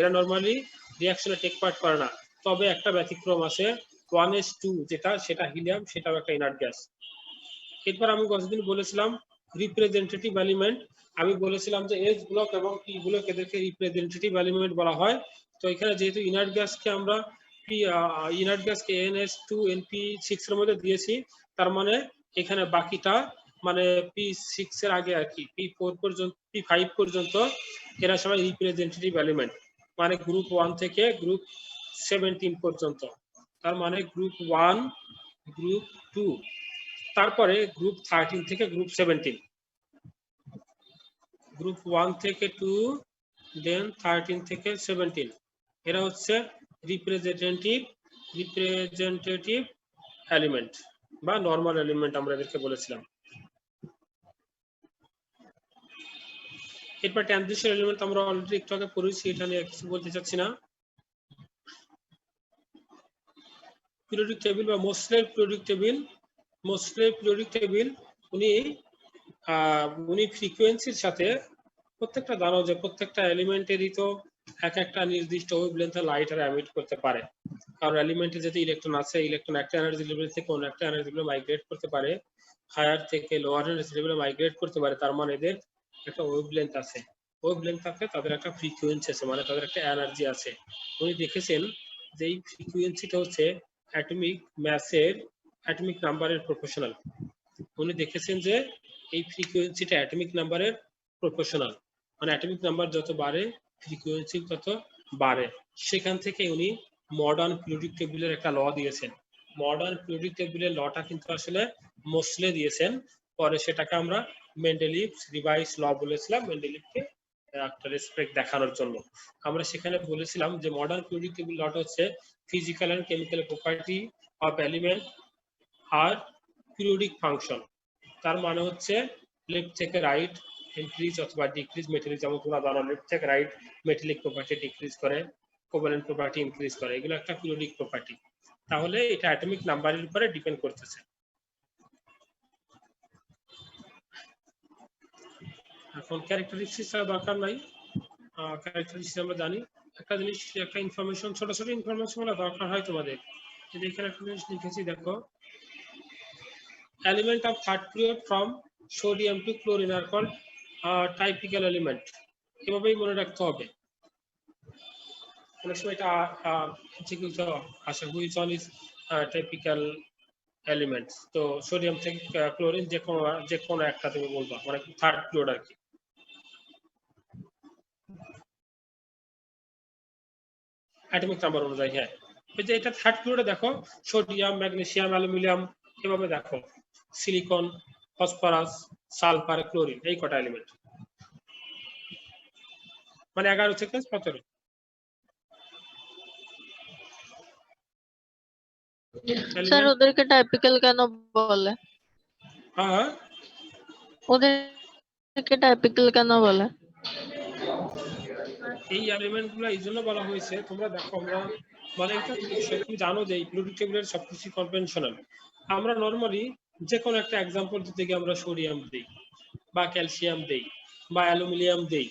এরা normally রিঅ্যাকশনে take part করে না, তবে একটা ব্যতিক্রম আছে 1s2 যেটা, সেটা হিলিয়াম, সেটাও একটা ইনার্ট গ্যাস। এরপর আমি গতদিন বলেছিলাম রিপ্রেজেন্টেটিভ এলিমেন্ট, আমি বলেছিলাম যে এস ব্লক এবং পি ব্লক এদেরকে রিপ্রেজেন্টেটিভ এলিমেন্ট বলা হয়। তো এখানে যেহেতু ইনার্ট গ্যাসকে আমরা ইনার্ট গ্যাসকে NS2 NP6 এর মধ্যে দিয়েছি, তার মানে এখানে বাকিটা মানে P6 এর আগে আর কি P4 পর্যন্ত P5 পর্যন্ত এরা সবাই রিপ্রেজেন্টেটিভ এলিমেন্ট, মানে গ্রুপ 1 থেকে গ্রুপ 17 পর্যন্ত। তার মানে গ্রুপ 1, গ্রুপ 2, তারপরে গ্রুপ 13 থেকে গ্রুপ 17, গ্রুপ 1 থেকে 2, দেন 13 থেকে 17, এরা হচ্ছে রিপ্রেজেন্টেটিভ এলিমেন্ট বা নরমাল এলিমেন্ট আমরা এদেরকে বলেছিলাম। এরপর ট্রানজিশন এলিমেন্ট আমরা অলরেডি একটু আগে পড়েছি, এটা নিয়ে কিছু বলতে চাচ্ছি না। পিরিয়ডিক টেবিল বা মোসলের পিরিয়ডিক টেবিল উনি ফ্রিকোয়েন্সির সাথে প্রত্যেকটা জানো যে প্রত্যেকটা এলিমেন্টেরই তো এক একটা নির্দিষ্ট ওয়েভলেন্থে লাইট আর এমিট করতে পারে, কারণ এলিমেন্টে যেতে ইলেকট্রন আছে, ইলেকট্রন একটা এনার্জি লেভেল থেকে অন্য একটা এনার্জি লেভেলে মাইগ্রেট করতে পারে, হায়ার থেকে লোয়ার এনার্জি লেভেলে মাইগ্রেট করতে পারে, তার মানে এদের একটা ওয়েভলেন্থ আছে, ওয়েভলেন্থ থাকলে তাদের একটা ফ্রিকোয়েন্সি আছে, মানে তাদের একটা এনার্জি আছে। উনি দেখেছেন যে এই ফ্রিকোয়েন্সিটা হচ্ছে অ্যাটমিক ম্যাসের অ্যাটমিক নাম্বারের প্রপোর্শনাল। উনি দেখেছেন যে এই ফ্রিকোয়েন্সিটা অ্যাটমিক নাম্বারের প্রপোর্শনাল, মানে অ্যাটমিক নাম্বার যত বাড়ে ফ্রিকোয়েন্সি তত বাড়ে। সেখান থেকে উনি মডার্ন পিরিয়ডিক টেবিলের একটা ল দিয়েছেন। মডার্ন পিরিয়ডিক টেবিলের লটা কিন্তু আসলে মোসলে দিয়েছেন, পরে সেটাকে আমরা মেন্ডেলিভস রিভাইস ল বলেছিলাম, মেন্ডেলিভকে একটা রেসপেক্ট দেখানোর জন্য। আমরা সেখানে বলেছিলাম যে মডার্ন পিরিয়ডিক টেবিল লটা হচ্ছে physical and chemical property of element আর পিরিয়ডিক ফাংশন। তার মানে হচ্ছে লেফট থেকে রাইট ইনক্রিজ অথবা ডিক্রিজ, মেটালিক যেমন তোমরা জানো লেফট থেকে রাইট মেটালিক প্রপার্টি ডিক্রিজ করে, কোভ্যালেন্ট প্রপার্টি ইনক্রিজ করে, এগুলো একটা পিরিয়ডিক প্রপার্টি। তাহলে এটা অ্যাটমিক নাম্বারের উপরে ডিপেন্ড করতেছে। এখন ক্যারেক্টারিস্টিক্স ছাড়া দরকার নাই, ক্যারেক্টারিস্টিক্স আমরা জানি। একটা জিনিস, একটা ইনফরমেশন, ছোট ছোট ইনফরমেশন গুলো দরকার হয় তোমাদের। এখানে একটা জিনিস লিখেছি দেখো, element of third period from sodium to chlorine are called typical element, এভাবেই মনে রাখতে হবে। অনেক সময় এটা আসে which one is typical element, তো সোডিয়াম থেকে ক্লোরিন যে কোনো একটা তুমি বলবা, মানে থার্ড পিরিয়ড আর কি। অ্যাটমিক নাম্বার অনুযায়ী, হ্যাঁ এই যে এটা থার্ড পিরিয়ডে দেখো সোডিয়াম, ম্যাগনেসিয়াম, অ্যালুমিনিয়াম, এভাবে দেখো সিলিকন, ফসফরাস, সালফার, ক্লোরিন, এই কটা এলিমেন্ট, মানে 11 থেকে 17। স্যার ওদেরকে টাইপিক্যাল কেন বলে? হ্যাঁ ওদেরকে টাইপিক্যাল কেন বলে? এই এলিমেন্টগুলো এই জন্য বলা হয়েছে, তোমরা দেখো আমরা মানে এটা তুমি জানো যে এই পিরিয়ডিক টেবিলের সবকিছু কনভেনশনাল। আমরা নরমালি যে কোনো একটা এক্সাম্পল দিতে গিয়ে আমরা সোডিয়াম দেই বা ক্যালসিয়াম দেই বা অ্যালুমিনিয়াম দেই,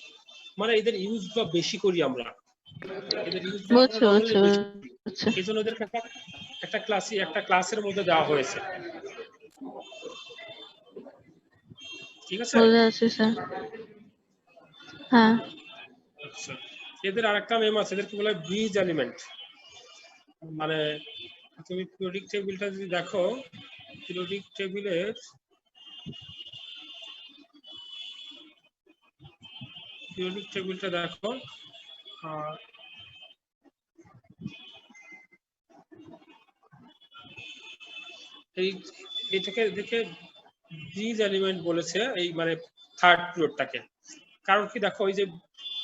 মানে এদের ইউজটা বেশি করি আমরা, এদের ইউজটা বেশি করি। এই জন্য ওদেরকে একটা ক্লাসের মধ্যে দেওয়া হয়েছে, ঠিক আছে? হ্যাঁ, আচ্ছা, এদের আরেকটা নেম আছে, এদেরকে বলে ব্রিজ এলিমেন্ট। মানে তুমি পিরিয়ডিক টেবিলটা যদি দেখো, পিরিয়ডিক টেবিলটা দেখো, এটাকে দেখে ব্রিজ এলিমেন্ট বলেছে, এই মানে থার্ড পিরিয়ডটাকে। কারণ কি দেখো, ওই যে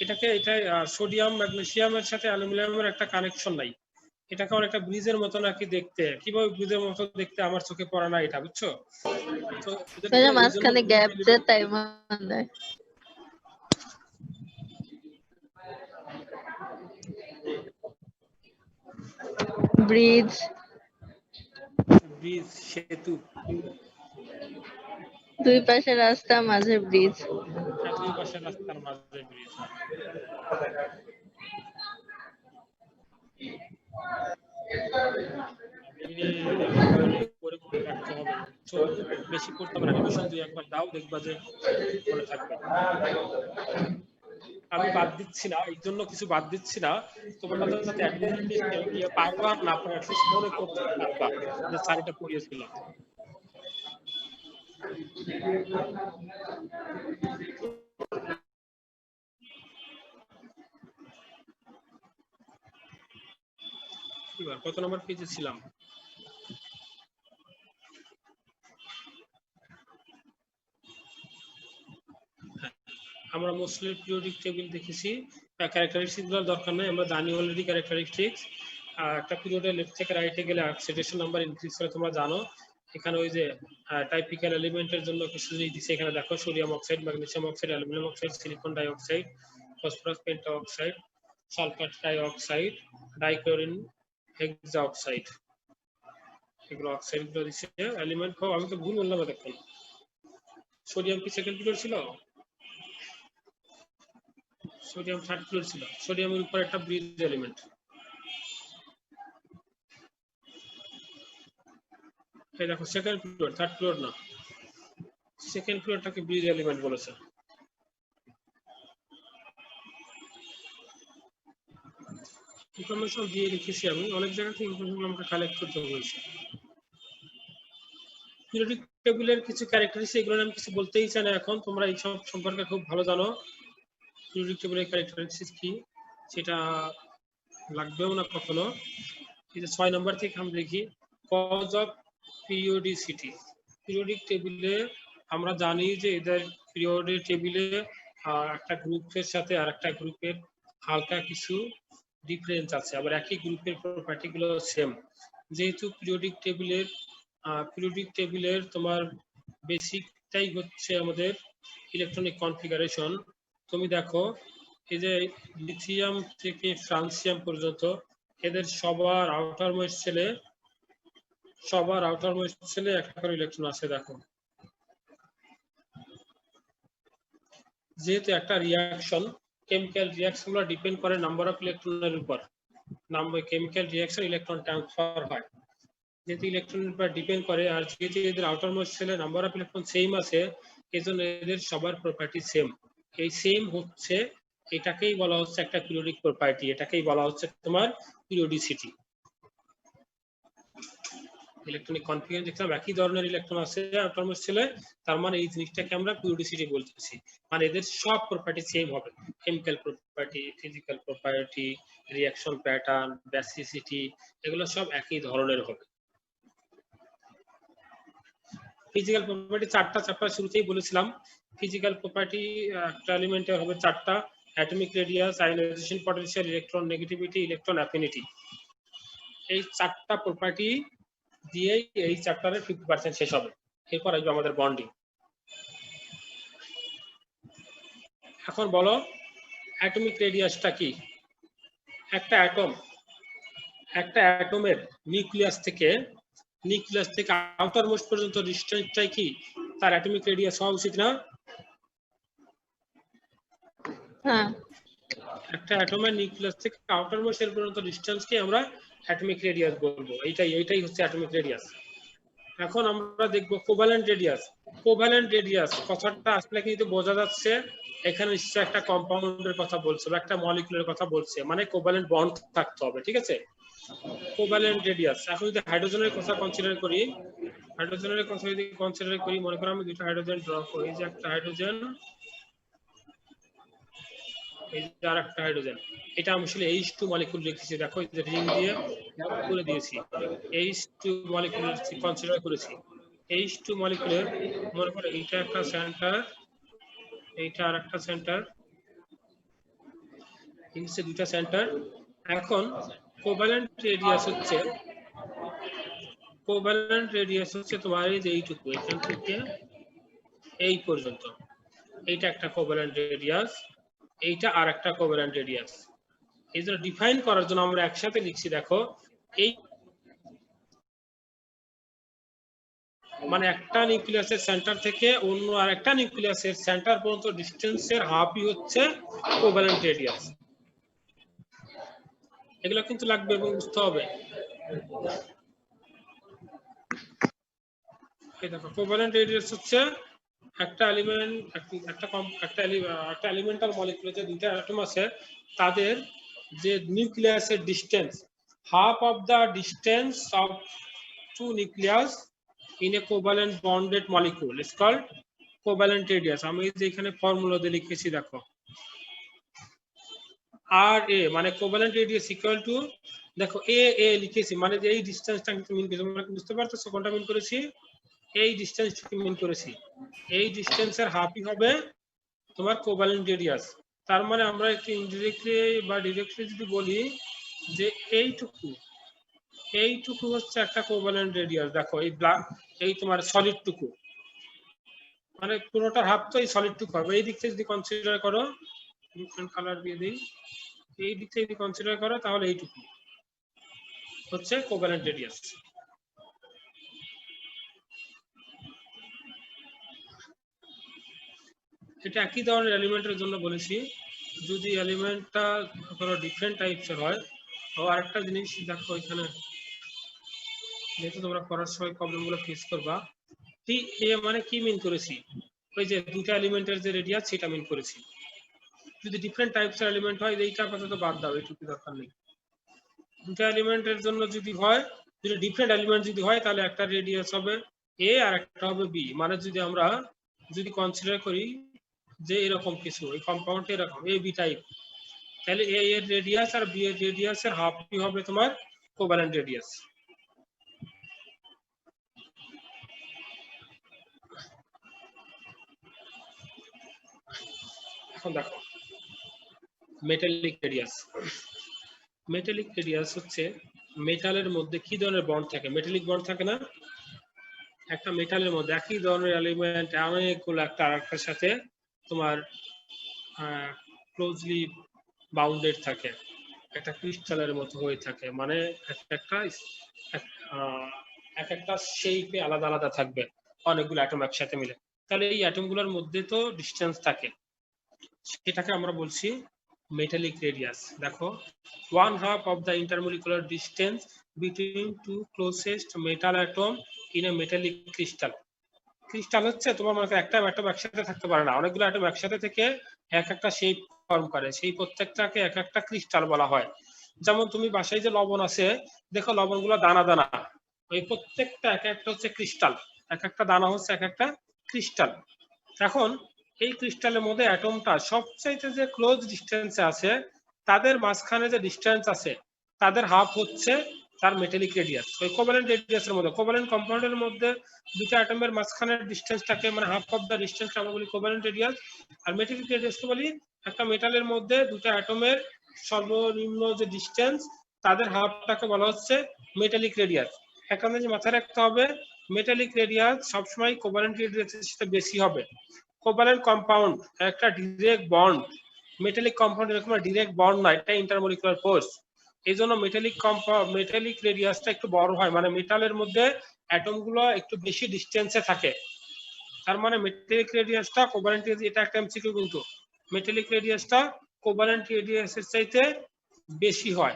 এটা সোডিয়াম ম্যাগনেসিয়ামের সাথে অ্যালুমিনিয়ামের একটা কানেকশন নাই, এটাকে অনেকটা ব্রিজের মতো নাকি দেখতে। কিভাবে ব্রিজের মতো দেখতে আমার চোখে পড়ে না এটা, বুঝছো? তো মাঝখানে গ্যাপ যে তাই মানে ব্রিজ সেতু, দুই পাশে রাস্তা, মাঝে ব্রিজ। দুই পাশে রাস্তার মাঝে ব্রিজ। করে রাখতে হবে, বেশি পড়তে হবে না, রিভিশন দুই একবার দাও, দেখবা যে মনে থাকবে। আমি বাদ দিচ্ছি না, এই জন্য কিছু বাদ দিচ্ছি না, তোমরা যাতে পারবা না পারবা অ্যাটলিস্ট মনে করতে পারবা যে স্যার এটা পড়িয়েছিলাম। এবার কত নম্বর পেজে ছিলাম? আমরা মোস্টলি পিরিয়ডিক টেবিল দেখেছি, ক্যারেক্টারিস্টিক্স গুলোর দরকার নেই, আমরা জানি অলরেডি ক্যারেক্টারিস্টিক্স। একটা পিরিয়ডের লেফট থেকে রাইটে গেলে অক্সিডেশন নাম্বার ইনক্রিজ করে তোমরা জানো। এখানে ওই যে টাইপিক্যাল এলিমেন্টের জন্য কিছু জিনিস দিচ্ছে, এখানে দেখো sodium oxide, magnesium oxide, aluminium oxide, silicon dioxide, phosphorus pentoxide, sulphur trioxide, dichlorine hexoxide, এগুলো অক্সাইড গুলো দিচ্ছে এলিমেন্ট। আমি তো ভুল বললাম দেখুন, সোডিয়াম কি সেকেন্ড পিরিয়ড ছিল? সোডিয়াম থার্ড পিরিয়ড ছিল। সোডিয়ামের উপর একটা ব্রিজ এলিমেন্ট, এই দেখো সেকেন্ড পিরিয়ড, থার্ড পিরিয়ড না, সেকেন্ড পিরিয়ডটাকে ব্রিজ এলিমেন্ট বলেছে। ইনফরমেশন দিয়ে রেখেছি আমি, অনেক জায়গা থেকে ইনফরমেশন আমাকে কালেক্ট করতে হয়েছে। পিরিয়ডিক টেবিলের কিছু ক্যারেক্টারিস্টিক, এগুলো আমি কিছু বলতেই চাই না এখন, তোমরা এইসব সম্পর্কে খুব ভালো জানো। পিরিয়ডিক টেবিলের ক্যারেক্টারিস্টিক কি সেটা লাগবেও না কখনো। এই যে 6 নম্বর থেকে আমরা দেখি কজ অফ পিরিয়ডিসিটি। পিরিয়ডিক টেবিলে আমরা জানি যে এদের পিরিয়ডিক টেবিলে একটা গ্রুপের সাথে আর একটা গ্রুপের হালকা কিছু ডিফারেন্স আছে, আবার একই গ্রুপের প্রপার্টি গুলো সেম। যেহেতু পিরিয়ডিক টেবিলের তোমার বেসিকটাই হচ্ছে আমাদের ইলেকট্রনিক কনফিগারেশন। তুমি দেখো এই যে লিথিয়াম থেকে ফ্রান্সিয়াম পর্যন্ত এদের সবার আউটারমোস্ট সেলে একটা করে ইলেকট্রন আছে। দেখো যেহেতু একটা রিয়াকশন, কেমিক্যাল রিয়াকশন গুলো ডিপেন্ড করে নাম্বার অফ ইলেকট্রনের উপর, কেমিক্যাল রিয়াকশন ইলেকট্রন ট্রান্সফার হয়, যেহেতু ইলেকট্রনের উপর ডিপেন্ড করে, আর যেহেতু এদের আউটারমোস্ট সেলে নাম্বার অফ ইলেকট্রন সেম আছে, এজন্য এদের সবার প্রপার্টি সেম। এই সেম হচ্ছে, এটাকেই বলা হচ্ছে একটা পিরিয়ডিক প্রপার্টি, এটাকেই বলা হচ্ছে তোমার পিরিয়ডিসিটি। ইলেকট্রনিক কনফিগারেশন দেখলাম একই ধরনের ইলেকট্রন আছে আউটারমোস্ট সেলে, তার মানে এই জিনিসটাকে আমরা পিরিয়ডিসিটি বলতেছি, মানে এদের সব প্রপার্টি সেম হবে, chemical property, physical property, reaction pattern, basicity, এগুলো সব একই ধরনের হবে। ফিজিক্যাল প্রপার্টি চারটা চ্যাপ্টার শুরুতেই বলেছিলাম। ফিজিক্যাল প্রপার্টি একটা এলিমেন্টের হবে চারটা: atomic radius, ionisation potential, electron negativity, electron affinity. এই চারটা প্রপার্টি দিয়েই এই চ্যাপ্টারের 50% শেষ হবে। এরপর আসবে আমাদের বন্ডিং। এখন বলো অ্যাটমিক রেডিয়াসটা কি? একটা অ্যাটমের নিউক্লিয়াস থেকে আউটারমোস্ট পর্যন্ত ডিসটেন্সটাই কি তার অ্যাটমিক রেডিয়াস হওয়া উচিত না? হ্যাঁ, একটা অ্যাটমের নিউক্লিয়াস থেকে আউটারমোস্ট এর পর্যন্ত ডিসটেন্সকে আমরা অ্যাটমিক রেডিয়াস বলবো। এইটাই হচ্ছে অ্যাটমিক রেডিয়াস। এখন আমরা দেখব কোভ্যালেন্ট রেডিয়াস কথাটা আসলে কিন্তু বোঝা যাচ্ছে এখানে নিশ্চয়ই একটা কম্পাউন্ডের কথা বলছে বা একটা মলিকুলের কথা বলছে, মানে কোভ্যালেন্ট বন্ড থাকতে হবে, ঠিক আছে? Covalent radius. এখন যদি হাইড্রোজেনের কথা কনসিডার করি, মনে করো আমি দুটো হাইড্রোজেন ড্র করি, যে একটা হাইড্রোজেন, এই যে আরেকটা হাইড্রোজেন, এটা আমি আসলে H2 মলিকুল লিখেছি, দেখো এই যে রিং দিয়ে করে দিয়েছি, H2 মলিকুল কনসিডার করেছি। H2 মলিকুলের মনে করো এইটা একটা সেন্টার, এইটা আরেকটা সেন্টার, এই হচ্ছে দুটা সেন্টার। এখন কোভ্যালেন্ট রেডিয়াস হচ্ছে তোমার এই যে এইটুকু, এখান থেকে এই পর্যন্ত, এইটা একটা কোভ্যালেন্ট রেডিয়াস, এইটা আর একটা কোভ্যালেন্ট রেডিয়াস। এই জন্য ডিফাইন করার জন্য আমরা একসাথে লিখছি, দেখো এই মানে একটা নিউক্লিয়াসের সেন্টার থেকে অন্য আরেকটা নিউক্লিয়াসের সেন্টার পর্যন্ত ডিস্টেন্সের হাফই হচ্ছে কোভ্যালেন্ট রেডিয়াস। এগুলো কিন্তু লাগবে এবং বুঝতে হবে। এই দেখো কোভ্যালেন্ট রেডিয়াস হচ্ছে একটা এলিমেন্ট একটা এলিমেন্টাল মলিকিউলে যে দুইটা অ্যাটম আছে তাদের যে নিউক্লিয়াসের distance half of the distance of two nucleus in a covalent bonded molecule is called covalent radius. আমি যে এখানে ফর্মুলা দিয়ে লিখেছি দেখো আর এ মানে কোভ্যালেন্ট রেডিয়াস ইকুয়াল টু দেখো এ লিখেছি মানে যে এই ডিসটেন্সটা কিন্তু মিন করেছি তোমরা বুঝতে পারতেছো কোনটা মিন করেছি এই ডিসটেন্সটাকে মিন করেছি এই ডিসটেন্সের হাফই হবে তোমার কোভ্যালেন্ট রেডিয়াস তার মানে আমরা একটু ইনডিরেক্টলি বা ডাইরেক্টলি যদি বলি যে এইটুকু হচ্ছে একটা কোভ্যালেন্ট রেডিয়াস দেখো এই তোমার সলিড টুকু মানে পুরোটার হাফ তো এই সলিড টুকু হবে এই দিক থেকে যদি কনসিডার করো ডিফারেন্ট কালার দিয়ে দিই এই দিক থেকে যদি কনসিডার করো তাহলে এইটুকু হচ্ছে কোভ্যালেন্ট রেডিয়াস এটা একই ধরনের এলিমেন্টের জন্য বলেছি যদি এলিমেন্টটা কোনো ডিফারেন্ট টাইপসের হয় ও আরেকটা জিনিস দেখো এখানে যেহেতু তোমরা করার সময় প্রবলেমগুলো ফেস করবা টি এ মানে কি মিন করেছি ওই যে দুটো এলিমেন্টের যে রেডিয়াস সেটা মিন করেছি যদি ডিফারেন্ট টাইপসের এলিমেন্ট হয় এইটা আপাতত বাদ দাও এইটুকু দরকার নেই দুটো এলিমেন্টের জন্য যদি হয় যদি ডিফারেন্ট এলিমেন্ট যদি হয় তাহলে একটা রেডিয়াস হবে এ আর একটা হবে বি মানে যদি আমরা যদি কনসিডার করি যে এরকম কিছু এই কম্পাউন্ড এরকম এ বি টাইপ তাহলে এ এর রেডিয়াস আর বি এর রেডিয়াসের হাফই হবে তোমার কোভ্যালেন্ট রেডিয়াস এখন দেখো মেটালিক রেডিয়াস হচ্ছে মেটালের মধ্যে কি ধরনের বন্ড থাকে মেটালিক বন্ড থাকে না একটা মেটালের মধ্যে একই ধরনের এলিমেন্ট অনেকগুলো একটা আরেকটার সাথে তোমার ক্লোজলি বাউন্ডেড থাকে একটা ক্রিস্টালের মতো হয়ে থাকে মানে এক একটা শেপে আলাদা আলাদা থাকবে অনেকগুলো অ্যাটম একসাথে মিলে তাহলে এই অ্যাটমগুলোর মধ্যে তো ডিসটেন্স থাকে সেটাকে আমরা বলছি মেটালিক রেডিয়াস দেখো 1/2 of the intermolecular distance between two closest metal atom in a metallic crystal crystal হচ্ছে তোমার মনে করো একটা অ্যাটম একসাথে থাকতে পারে না অনেকগুলো অ্যাটম একসাথে থেকে এক একটা শেপ ফর্ম করে সেই প্রত্যেকটাকে এক একটা ক্রিস্টাল বলা হয় যেমন তুমি বাসায় যে লবণ আছে দেখো লবণগুলো দানা দানা ওই প্রত্যেকটা এক একটা হচ্ছে ক্রিস্টাল এক একটা দানা হচ্ছে এক একটা ক্রিস্টাল এখন এই ক্রিস্টালের মধ্যে অ্যাটমটা সবচাইতে যে ক্লোজ ডিসটেন্সে আছে তাদের মাঝখানে যে ডিসটেন্স আছে তাদের হাফ হচ্ছে তার মেটালিক রেডিয়াস ওই কোভ্যালেন্ট রেডিয়াসের মধ্যে কোভ্যালেন্ট কম্পাউন্ডের মধ্যে দুটো অ্যাটমের মাঝখানের ডিসটেন্সটাকে মানে হাফ অফ দ্য ডিসটেন্সটা আমরা বলি কোভ্যালেন্ট রেডিয়াস আর মেটালিক রেডিয়াসকে বলি একটা মেটালের মধ্যে দুটো অ্যাটমের সর্বনিম্ন যে ডিসটেন্স তাদের হাফটাকে বলা হচ্ছে মেটালিক রেডিয়াস একটা জিনিস মাথায় রাখতে হবে মেটালিক রেডিয়াস সবসময় কোভ্যালেন্ট রেডিয়াসের সাথে বেশি হবে কোভ্যালেন্ট কম্পাউন্ড একটা ডিরেক্ট বন্ড মেটালিক কম্পাউন্ড এরকম ডিরেক্ট বন্ড না এটা ইন্টারমলিকুলার ফোর্স এই জন্য মেটালিক রেডিয়াসটা একটু বড় হয় মানে মেটালের মধ্যে অ্যাটম গুলো একটু বেশি ডিসটেন্সে থাকে তার মানে মেটালিক রেডিয়াসটা কোভ্যালেন্ট রেডিয়াস এটা একটা এমসিকিউ কিন্তু মেটালিক রেডিয়াসটা কোভ্যালেন্ট রেডিয়াসের চাইতে বেশি হয়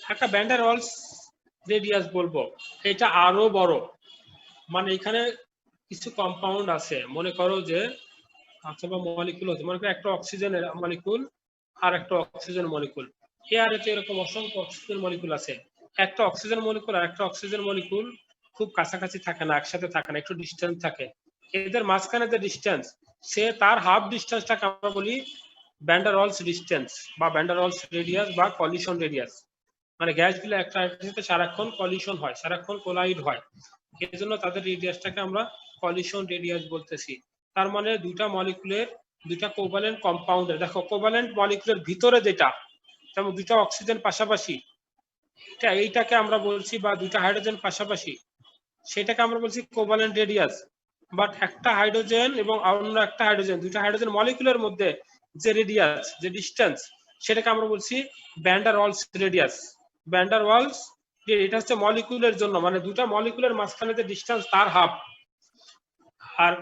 একটা ভ্যান ডার ওয়ালস রেডিয়াস বলবো এটা আরো বড় মানে এখানে কিছু কম্পাউন্ড আছে মনে করো যে অথবা মলিকুল হতে মনে করো একটা অক্সিজেনের মলিকুল আর একটা অক্সিজেন মলিকুল এয়ারে তো এরকম অসংখ্য অক্সিজেন মলিকুল আছে একটা অক্সিজেন মলিকুল আর একটা অক্সিজেন মলিকুল খুব কাছাকাছি থাকে না একসাথে থাকে না একটু ডিস্টেন্স থাকে এদের মাঝখানে যে ডিস্টেন্স সে তার হাফ ডিস্টেন্সটাকে আমরা বলি ভ্যান ডার ওয়ালস ডিস্টেন্স বা ভ্যান ডার ওয়ালস রেডিয়াস বা কলিশন রেডিয়াস মানে গ্যাসগুলো একটা আরেকটার সাথে সারাক্ষণ কলিশন হয় সারাক্ষণ কোলাইড হয় এই জন্য তাদের রেডিয়াসটাকে আমরা কলিশন রেডিয়াস বলতেছি তার মানে দুইটা মলিকুলের দুইটা কোভ্যালেন্ট কম্পাউন্ডের দেখো কোভ্যালেন্ট মলিকুলের ভিতরে যেটা যেমন দুইটা অক্সিজেন পাশাপাশি এইটাকে আমরা বলছি বা দুইটা হাইড্রোজেন পাশাপাশি সেটাকে আমরা বলছি কোভ্যালেন্ট রেডিয়াস বাট একটা হাইড্রোজেন এবং অন্য একটা হাইড্রোজেন দুইটা হাইড্রোজেন মলিকুলের মধ্যে যে রেডিয়াস যে ডিস্টেন্স সেটাকে আমরা বলছি van der Waals radius van der Waals এটা হচ্ছে মলিকুলের জন্য মানে দুটা মলিকুলের মাঝখানে যে ডিস্টেন্স তার হাফ আর